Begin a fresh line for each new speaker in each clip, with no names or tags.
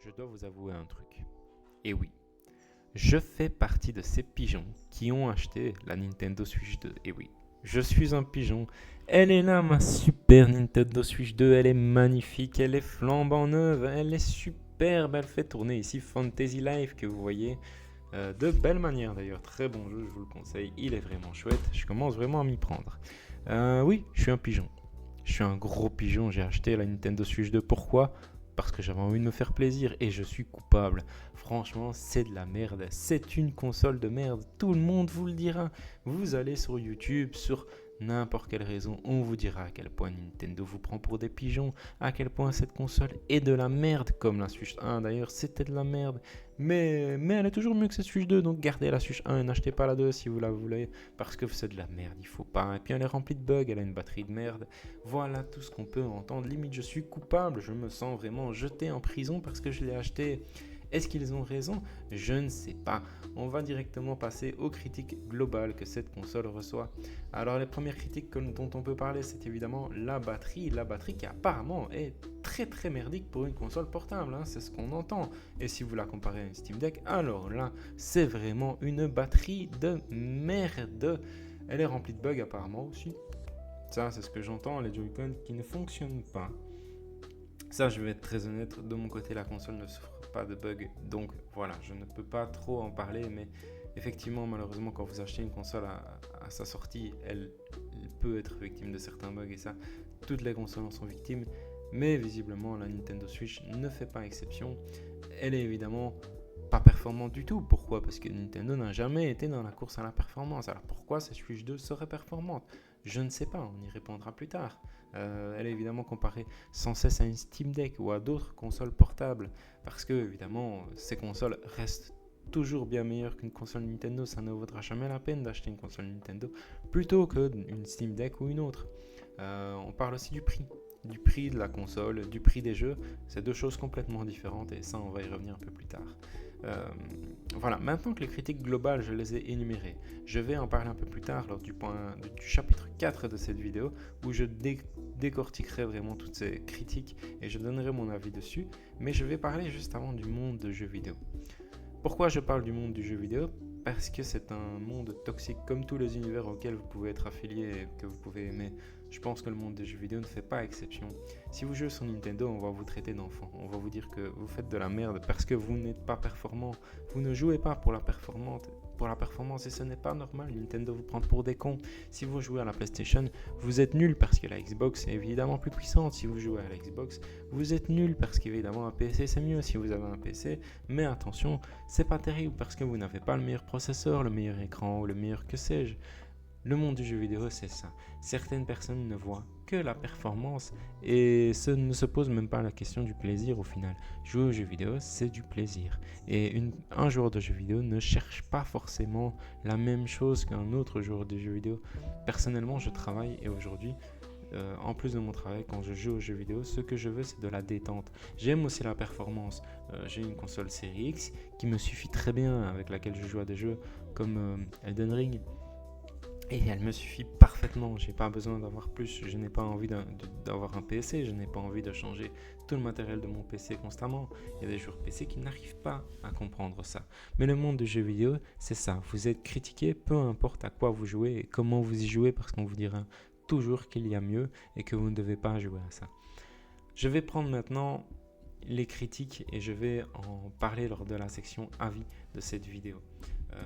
Je dois vous avouer un truc. Et oui, je fais partie de ces pigeons qui ont acheté la Nintendo Switch 2. Et oui, je suis un pigeon. Elle est là, ma super Nintendo Switch 2. Elle est magnifique, elle est flambant neuve, elle est superbe. Elle fait tourner ici Fantasy Life que vous voyez. De belle manière d'ailleurs, très bon jeu, je vous le conseille. Il est vraiment chouette, je commence vraiment à m'y prendre. Oui, je suis un pigeon. Je suis un gros pigeon, j'ai acheté la Nintendo Switch 2. Pourquoi? Parce que j'avais envie de me faire plaisir et je suis coupable. Franchement, c'est de la merde. C'est une console de merde. Tout le monde vous le dira. Vous allez sur YouTube, sur n'importe quelle raison, on vous dira à quel point Nintendo vous prend pour des pigeons, à quel point cette console est de la merde, comme la Switch 1 d'ailleurs, c'était de la merde. Mais elle est toujours mieux que cette Switch 2, donc gardez la Switch 1 et n'achetez pas la 2 si vous la voulez, parce que c'est de la merde, il faut pas. Et puis elle est remplie de bugs, elle a une batterie de merde. Voilà tout ce qu'on peut entendre. Limite, je suis coupable, je me sens vraiment jeté en prison parce que je l'ai acheté. Est-ce qu'ils ont raison? Je ne sais pas. On va directement passer aux critiques globales que cette console reçoit. Alors les premières critiques dont on peut parler, c'est évidemment la batterie. La batterie qui apparemment est très merdique pour une console portable, hein, c'est ce qu'on entend. Et si vous la comparez à une Steam Deck, alors là, c'est vraiment une batterie de merde. Elle est remplie de bugs apparemment aussi. Ça, c'est ce que j'entends, les Joy-Con qui ne fonctionnent pas. Ça, je vais être très honnête, de mon côté, la console ne souffre pas de bugs, donc voilà, je ne peux pas trop en parler, mais effectivement, malheureusement, quand vous achetez une console à sa sortie, elle peut être victime de certains bugs, et ça, toutes les consoles en sont victimes, mais visiblement, la Nintendo Switch ne fait pas exception. Elle est évidemment pas performante du tout. Pourquoi? Parce que Nintendo n'a jamais été dans la course à la performance. Alors pourquoi cette Switch 2 serait performante? Je ne sais pas, on y répondra plus tard. Elle est évidemment comparée sans cesse à une Steam Deck ou à d'autres consoles portables, parce que évidemment ces consoles restent toujours bien meilleures qu'une console Nintendo. Ça ne vaudra jamais la peine d'acheter une console Nintendo plutôt qu'une Steam Deck ou une autre. On parle aussi du prix de la console, du prix des jeux. C'est deux choses complètement différentes et ça on va y revenir un peu plus tard. Voilà, maintenant que les critiques globales je les ai énumérées, je vais en parler un peu plus tard lors du chapitre 4 de cette vidéo où je décortiquerai vraiment toutes ces critiques et je donnerai mon avis dessus, mais je vais parler juste avant du monde de jeux vidéo. Pourquoi je parle du monde du jeu vidéo? Parce que c'est un monde toxique comme tous les univers auxquels vous pouvez être affilié et que vous pouvez aimer. Je pense que le monde des jeux vidéo ne fait pas exception. Si vous jouez sur Nintendo, on va vous traiter d'enfant. On va vous dire que vous faites de la merde parce que vous n'êtes pas performant. Vous ne jouez pas pour la performance et ce n'est pas normal. Nintendo vous prend pour des cons. Si vous jouez à la PlayStation, vous êtes nul parce que la Xbox est évidemment plus puissante. Si vous jouez à la Xbox, vous êtes nul parce qu'évidemment un PC c'est mieux si vous avez un PC. Mais attention, c'est pas terrible parce que vous n'avez pas le meilleur processeur, le meilleur écran ou le meilleur que sais-je. Le monde du jeu vidéo, c'est ça. Certaines personnes ne voient que la performance et ne se posent même pas la question du plaisir au final. Jouer aux jeux vidéo, c'est du plaisir. Et un joueur de jeux vidéo ne cherche pas forcément la même chose qu'un autre joueur de jeux vidéo. Personnellement, je travaille et aujourd'hui, en plus de mon travail, quand je joue aux jeux vidéo, ce que je veux, c'est de la détente. J'aime aussi la performance. J'ai une console Series X qui me suffit très bien, avec laquelle je joue à des jeux comme Elden Ring. Et elle me suffit parfaitement, j'ai pas besoin d'avoir plus, je n'ai pas envie d'avoir un PC, je n'ai pas envie de changer tout le matériel de mon PC constamment. Il y a des joueurs PC qui n'arrivent pas à comprendre ça. Mais le monde du jeu vidéo, c'est ça, vous êtes critiqué peu importe à quoi vous jouez et comment vous y jouez parce qu'on vous dira toujours qu'il y a mieux et que vous ne devez pas jouer à ça. Je vais prendre maintenant les critiques et je vais en parler lors de la section avis de cette vidéo.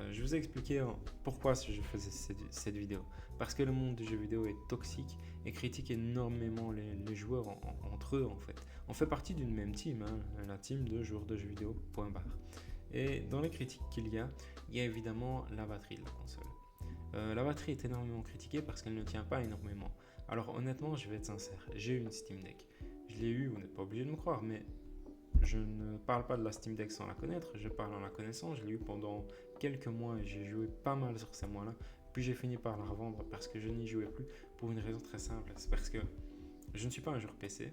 Je vous ai expliqué pourquoi je faisais cette vidéo. Parce que le monde du jeu vidéo est toxique et critique énormément les joueurs entre eux en fait. On fait partie d'une même team, hein, la team de joueurs de jeux vidéo, point barre. Et dans les critiques qu'il y a évidemment la batterie de la console. La batterie est énormément critiquée parce qu'elle ne tient pas énormément. Alors honnêtement, je vais être sincère, j'ai une Steam Deck. Je l'ai eu, vous n'êtes pas obligé de me croire, mais je ne parle pas de la Steam Deck sans la connaître, je parle en la connaissant. Je l'ai eu pendant quelques mois et j'ai joué pas mal sur ces mois-là. Puis j'ai fini par la revendre parce que je n'y jouais plus pour une raison très simple. C'est parce que je ne suis pas un joueur PC,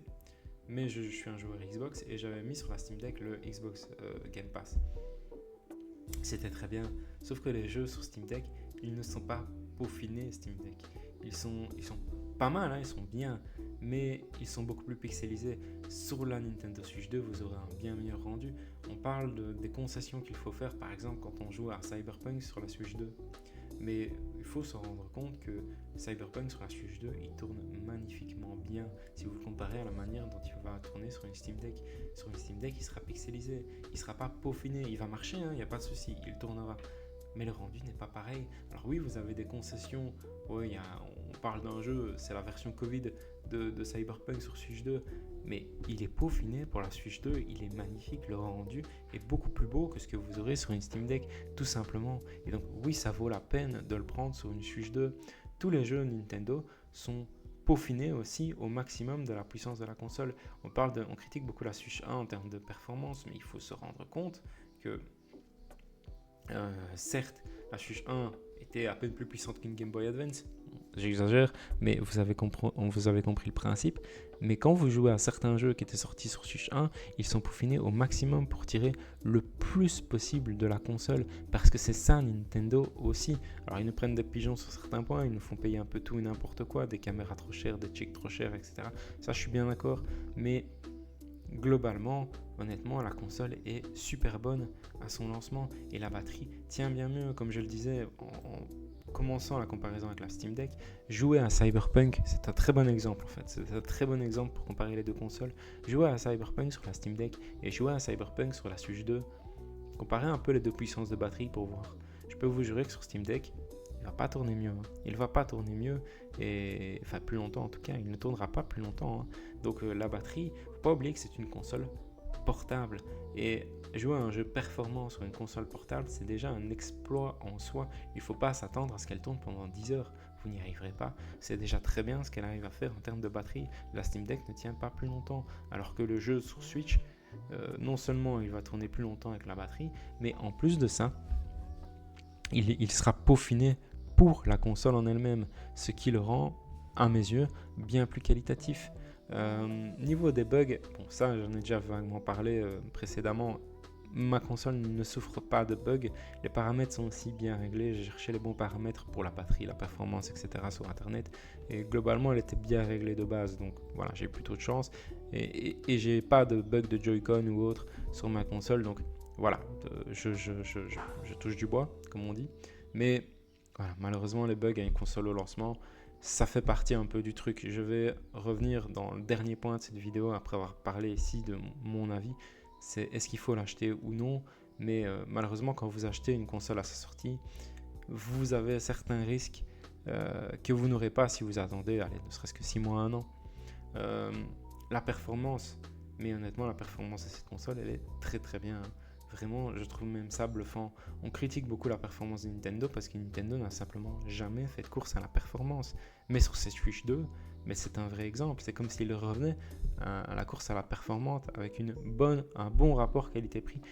mais je suis un joueur Xbox et j'avais mis sur la Steam Deck le Xbox Game Pass. C'était très bien, sauf que les jeux sur Steam Deck, ils ne sont pas peaufinés Steam Deck. Ils sont pas mal, hein, ils sont bien, mais ils sont beaucoup plus pixelisés. Sur la Nintendo Switch 2, vous aurez un bien meilleur rendu. On parle des concessions qu'il faut faire, par exemple, quand on joue à Cyberpunk sur la Switch 2. Mais il faut se rendre compte que Cyberpunk sur la Switch 2, il tourne magnifiquement bien si vous le comparez à la manière dont il va tourner sur une Steam Deck. Sur une Steam Deck, il sera pixelisé, il ne sera pas peaufiné, il va marcher, il n'y a pas de souci, il tournera. Mais le rendu n'est pas pareil. Alors oui, vous avez des concessions. Oui, on parle d'un jeu, c'est la version Covid de Cyberpunk sur Switch 2, mais il est peaufiné pour la Switch 2, il est magnifique, le rendu est beaucoup plus beau que ce que vous aurez sur une Steam Deck, tout simplement. Et donc oui, ça vaut la peine de le prendre sur une Switch 2. Tous les jeux Nintendo sont peaufinés aussi au maximum de la puissance de la console. On critique beaucoup la Switch 1 en termes de performance, mais il faut se rendre compte que certes, la Switch 1 était à peine plus puissante qu'une Game Boy Advance. J'exagère, mais vous avez compris le principe. Mais quand vous jouez à certains jeux qui étaient sortis sur Switch 1, ils sont peaufinés au maximum pour tirer le plus possible de la console, parce que c'est ça Nintendo aussi. Alors ils nous prennent des pigeons sur certains points, ils nous font payer un peu tout et n'importe quoi, des caméras trop chères, des chips trop chers, etc. Ça je suis bien d'accord, mais globalement, honnêtement, la console est super bonne à son lancement et la batterie tient bien mieux. Comme je le disais en commençant la comparaison avec la Steam Deck, jouer à Cyberpunk, c'est un très bon exemple en fait. C'est un très bon exemple pour comparer les deux consoles. Jouer à Cyberpunk sur la Steam Deck et jouer à Cyberpunk sur la Switch 2, comparez un peu les deux puissances de batterie pour voir. Je peux vous jurer que sur Steam Deck, il va pas tourner mieux. Il va pas tourner mieux, et enfin plus longtemps en tout cas. Il ne tournera pas plus longtemps. Donc la batterie, faut pas oublier que c'est une console portable. Et jouer à un jeu performant sur une console portable, c'est déjà un exploit en soi. Il ne faut pas s'attendre à ce qu'elle tourne pendant 10 heures. Vous n'y arriverez pas. C'est déjà très bien ce qu'elle arrive à faire en termes de batterie. La Steam Deck ne tient pas plus longtemps. Alors que le jeu sur Switch, non seulement il va tourner plus longtemps avec la batterie, mais en plus de ça, il sera peaufiné pour la console en elle-même, ce qui le rend, à mes yeux, bien plus qualitatif. Niveau des bugs, bon ça j'en ai déjà vaguement parlé précédemment, ma console ne souffre pas de bugs, les paramètres sont aussi bien réglés, j'ai cherché les bons paramètres pour la batterie, la performance, etc. sur internet, et globalement elle était bien réglée de base, donc voilà, j'ai plutôt de chance, et j'ai pas de bug de Joy-Con ou autre sur ma console, donc voilà, je touche du bois, comme on dit, mais voilà, malheureusement les bugs à une console au lancement, ça fait partie un peu du truc. Je vais revenir dans le dernier point de cette vidéo après avoir parlé ici de mon avis. C'est est-ce qu'il faut l'acheter ou non. Mais malheureusement, quand vous achetez une console à sa sortie, vous avez certains risques que vous n'aurez pas si vous attendez, allez, ne serait-ce que 6 mois, 1 an. La performance, mais honnêtement, la performance de cette console, elle est très très bien. Vraiment, je trouve même ça bluffant. On critique beaucoup la performance de Nintendo parce que Nintendo n'a simplement jamais fait de course à la performance. Mais sur cette Switch 2, mais c'est un vrai exemple. C'est comme s'il revenait à la course à la performance avec un bon rapport qualité-prix.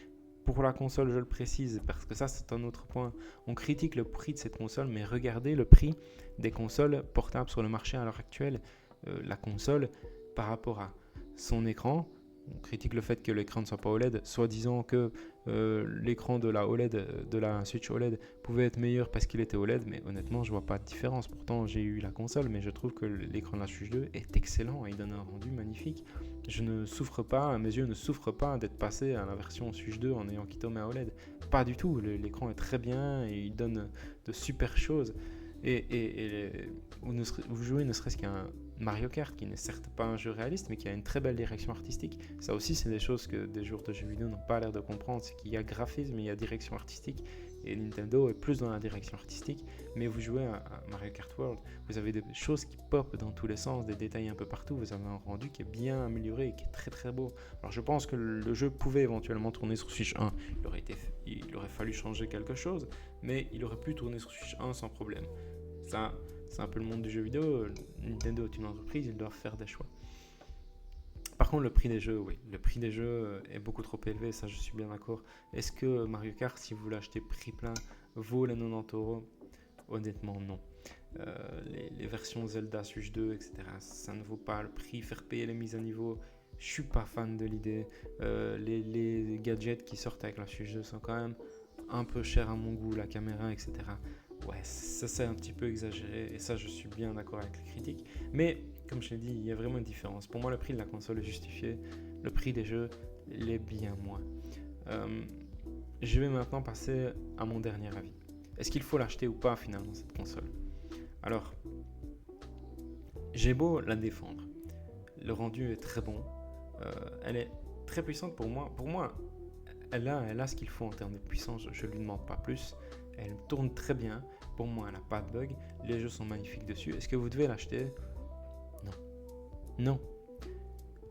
Pour la console, je le précise, parce que ça, c'est un autre point. On critique le prix de cette console, mais regardez le prix des consoles portables sur le marché à l'heure actuelle. La console, par rapport à son écran, on critique le fait que l'écran ne soit pas OLED, soi-disant que l'écran de la Switch OLED pouvait être meilleur parce qu'il était OLED, mais honnêtement, je vois pas de différence. Pourtant, j'ai eu la console, mais je trouve que l'écran de la Switch 2 est excellent et il donne un rendu magnifique. Je ne souffre pas, mes yeux ne souffrent pas d'être passé à la version Switch 2 en ayant quitté ma OLED. Pas du tout, l'écran est très bien et il donne de super choses. Et vous jouez ne serait-ce qu'un Mario Kart qui n'est certes pas un jeu réaliste mais qui a une très belle direction artistique. Ça aussi c'est des choses que des joueurs de jeux vidéo n'ont pas l'air de comprendre, c'est qu'il y a graphisme et il y a direction artistique, et Nintendo est plus dans la direction artistique. Mais vous jouez à Mario Kart World, vous avez des choses qui popent dans tous les sens, des détails un peu partout, vous avez un rendu qui est bien amélioré et qui est très très beau. Alors je pense que le jeu pouvait éventuellement tourner sur Switch 1, il aurait fallu changer quelque chose, mais il aurait pu tourner sur Switch 1 sans problème. Ça, c'est un peu le monde du jeu vidéo. Nintendo est une entreprise, ils doivent faire des choix. Par contre, le prix des jeux, oui. Le prix des jeux est beaucoup trop élevé, ça je suis bien d'accord. Est-ce que Mario Kart, si vous l'achetez prix plein, vaut les 90€? Honnêtement, non. Les versions Zelda, Switch 2, etc., ça ne vaut pas le prix. Faire payer les mises à niveau, je suis pas fan de l'idée. Les gadgets qui sortent avec la Switch 2 sont quand même un peu chers à mon goût, la caméra, etc. Ouais, ça c'est un petit peu exagéré, et ça je suis bien d'accord avec les critiques. Mais comme je l'ai dit, il y a vraiment une différence. Pour moi, le prix de la console est justifié, le prix des jeux l'est bien moins. Je vais maintenant passer à mon dernier avis. Est-ce qu'il faut l'acheter ou pas finalement cette console? Alors, j'ai beau la défendre, le rendu est très bon, elle est très puissante pour moi. Pour moi, elle a ce qu'il faut en termes de puissance, je ne lui demande pas plus. Elle tourne très bien, pour moi elle n'a pas de bug, les jeux sont magnifiques dessus. Est-ce que vous devez l'acheter? Non. Non.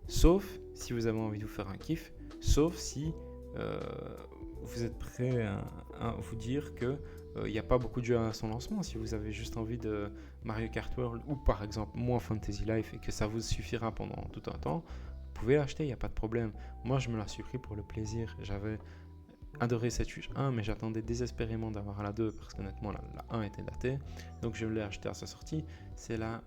Sauf si vous avez envie de vous faire un kiff, sauf si vous êtes prêt à vous dire que il n'y a pas beaucoup de jeux à son lancement. Si vous avez juste envie de Mario Kart World ou par exemple moi Fantasy Life et que ça vous suffira pendant tout un temps, vous pouvez l'acheter, il n'y a pas de problème. Moi je me la suis pris pour le plaisir. J'avais adoré cette Switch 1 mais j'attendais désespérément d'avoir la 2 parce qu'honnêtement la 1 était datée. Donc je l'ai acheté à sa sortie. C'est la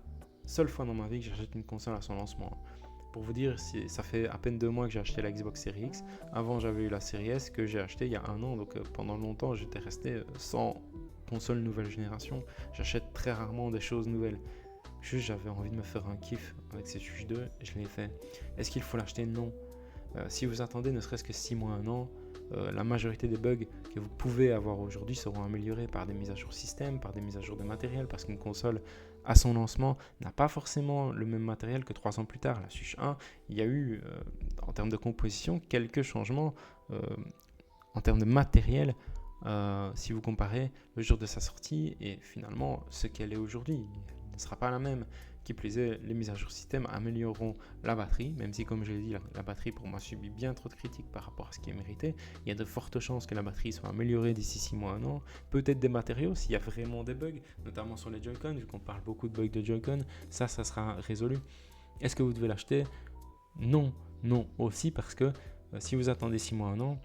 seule fois dans ma vie que j'achète une console à son lancement. Pour vous dire, ça fait à peine 2 mois que j'ai acheté la Xbox Series X. Avant, j'avais eu la Series S que j'ai acheté il y a 1 an. Donc pendant longtemps, j'étais resté sans console nouvelle génération. J'achète très rarement des choses nouvelles. Juste, j'avais envie de me faire un kiff avec cette Switch 2. Je l'ai fait. Est-ce qu'il faut l'acheter? Non. Si vous attendez ne serait-ce que 6 mois, 1 an, la majorité des bugs que vous pouvez avoir aujourd'hui seront améliorés par des mises à jour système, par des mises à jour de matériel, parce qu'une console à son lancement n'a pas forcément le même matériel que 3 ans plus tard. La Switch 1, il y a eu en termes de composition quelques changements en termes de matériel si vous comparez le jour de sa sortie et finalement ce qu'elle est aujourd'hui. Elle ne sera pas la même. Qui plus est, les mises à jour système amélioreront la batterie, même si comme je l'ai dit, la batterie pour moi subit bien trop de critiques par rapport à ce qui est mérité. Il y a de fortes chances que la batterie soit améliorée d'ici 6 mois, 1 an. Peut-être des matériaux, s'il y a vraiment des bugs, notamment sur les Joy-Con, vu qu'on parle beaucoup de bugs de Joy-Con, ça sera résolu. Est-ce que vous devez l'acheter? Non, non aussi parce que si vous attendez 6 mois, 1 an,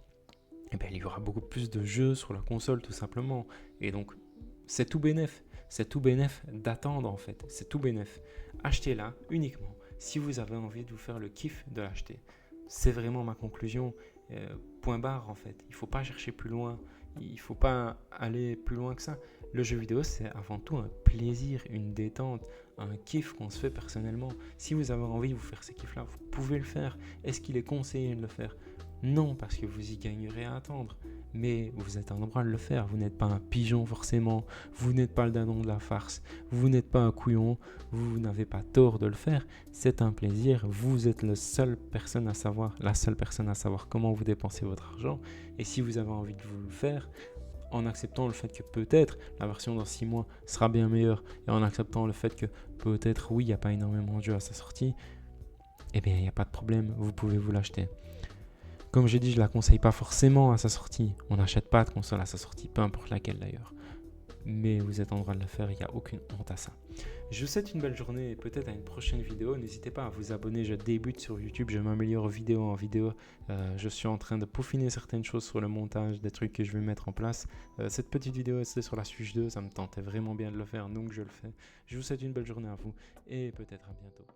eh bien, il y aura beaucoup plus de jeux sur la console tout simplement. Et donc, c'est tout bénef. C'est tout bénef d'attendre en fait. C'est tout bénef. Achetez-la uniquement si vous avez envie de vous faire le kiff de l'acheter. C'est vraiment ma conclusion. Point barre en fait. Il ne faut pas chercher plus loin. Il ne faut pas aller plus loin que ça. Le jeu vidéo, c'est avant tout un plaisir, une détente, un kiff qu'on se fait personnellement. Si vous avez envie de vous faire ces kiffs-là, vous pouvez le faire. Est-ce qu'il est conseillé de le faire? Non, parce que vous y gagnerez à attendre. Mais vous êtes en droit de le faire. Vous n'êtes pas un pigeon forcément. Vous n'êtes pas le dindon de la farce. Vous n'êtes pas un couillon. Vous n'avez pas tort de le faire. C'est un plaisir. Vous êtes la seule personne à savoir comment vous dépensez votre argent. Et si vous avez envie de vous le faire, en acceptant le fait que peut-être la version dans 6 mois sera bien meilleure et en acceptant le fait que peut-être oui, il n'y a pas énormément de jeux à sa sortie, eh bien il n'y a pas de problème, vous pouvez vous l'acheter. Comme j'ai dit, je ne la conseille pas forcément à sa sortie. On n'achète pas de console à sa sortie, peu importe laquelle d'ailleurs. Mais vous êtes en droit de le faire, il n'y a aucune honte à ça. Je vous souhaite une belle journée et peut-être à une prochaine vidéo. N'hésitez pas à vous abonner, je débute sur YouTube, je m'améliore vidéo en vidéo. Je suis en train de peaufiner certaines choses sur le montage, des trucs que je vais mettre en place. Cette petite vidéo, c'était sur la Switch 2, ça me tentait vraiment bien de le faire, donc je le fais. Je vous souhaite une belle journée à vous et peut-être à bientôt.